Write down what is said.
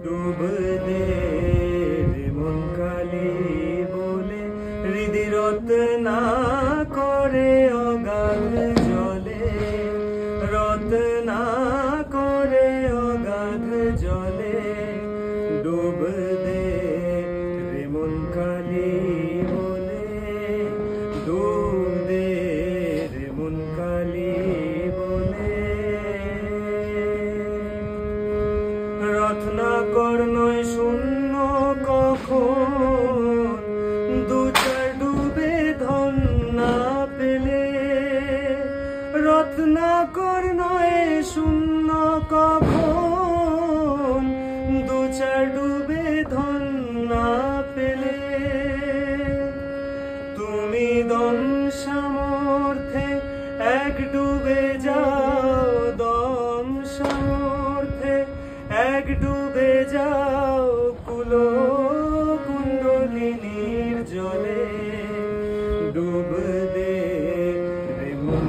ডুব দে রে মন কালি বলে হৃদি রত্না করে অগাধ জলে, রত্না করে অগাধ জলে। ডুব দে রে মন কালি বলে, ডুব দে রে মন কালি বলে। রত্নাকর নয় শূন্য কখন, দু চার ডুবে ধন না পেলে। রত্নাকর নয় শূন্য কখন, দু চার ডুবে ধন না পেলে। তুমি দম সামর্থ্যে এক ডুবে যাও, দম সামর্থ্যে এক ডুবে যাও কুল কুণ্ডলিনীর জলে। ডুব দে রে মন